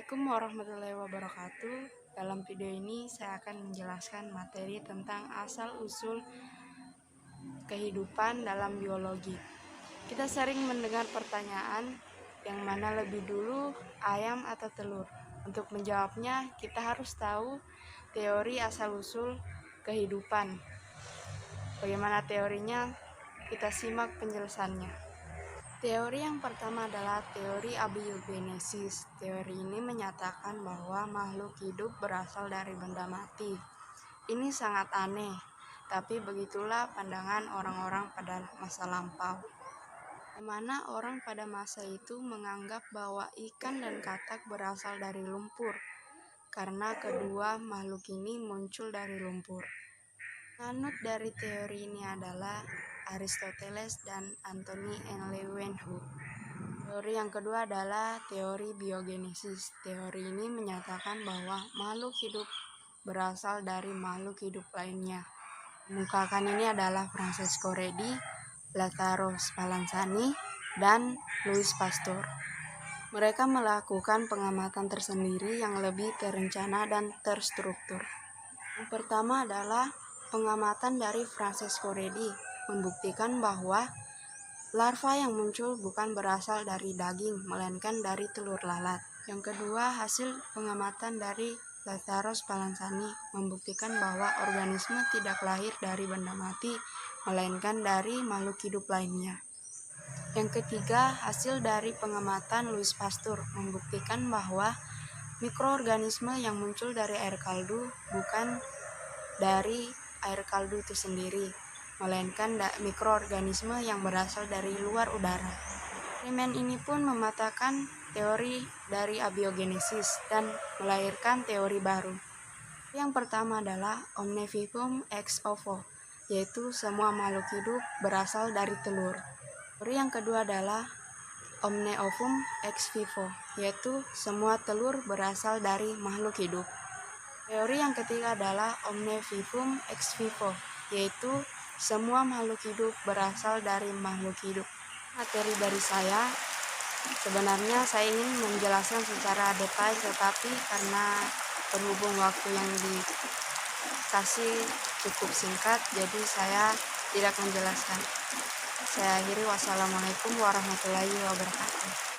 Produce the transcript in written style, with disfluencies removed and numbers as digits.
Assalamualaikum warahmatullahi wabarakatuh. Dalam video ini saya akan menjelaskan materi tentang asal-usul kehidupan dalam biologi. Kita sering mendengar pertanyaan, yang mana lebih dulu, ayam atau telur? Untuk menjawabnya, kita harus tahu teori asal-usul kehidupan. Bagaimana teorinya? Kita simak penjelasannya. Teori yang pertama adalah teori abiogenesis. Teori ini menyatakan bahwa makhluk hidup berasal dari benda mati. Ini sangat aneh, tapi begitulah pandangan orang-orang pada masa lampau. Di mana orang pada masa itu menganggap bahwa ikan dan katak berasal dari lumpur, karena kedua makhluk ini muncul dari lumpur. Penganut dari teori ini adalah Aristoteles dan Anthony N. Leeuwenhoek. Teori yang kedua adalah teori biogenesis. Teori ini menyatakan bahwa makhluk hidup berasal dari makhluk hidup lainnya. Mengemukakan ini adalah Francesco Redi, Lazzaro Spallanzani, dan Louis Pasteur. Mereka melakukan pengamatan tersendiri yang lebih terencana dan terstruktur. Yang pertama adalah pengamatan dari Francesco Redi, membuktikan bahwa larva yang muncul bukan berasal dari daging, melainkan dari telur lalat. Yang kedua, hasil pengamatan dari Lazzaro Spallanzani membuktikan bahwa organisme tidak lahir dari benda mati, melainkan dari makhluk hidup lainnya. Yang ketiga, hasil dari pengamatan Louis Pasteur membuktikan bahwa mikroorganisme yang muncul dari air kaldu bukan dari air kaldu itu sendiri, melainkan mikroorganisme yang berasal dari luar udara. Eksperimen ini pun mematahkan teori dari abiogenesis dan melahirkan teori baru. Yang pertama adalah omne vivum ex ovo, yaitu semua makhluk hidup berasal dari telur. Teori yang kedua adalah omne ovum ex vivo, yaitu semua telur berasal dari makhluk hidup. Teori yang ketiga adalah omne vivum ex vivo, yaitu semua makhluk hidup berasal dari makhluk hidup. Materi dari saya, sebenarnya saya ingin menjelaskan secara detail, tetapi karena berhubung waktu yang dikasih cukup singkat, jadi saya tidak menjelaskan. Saya akhiri, wassalamualaikum warahmatullahi wabarakatuh.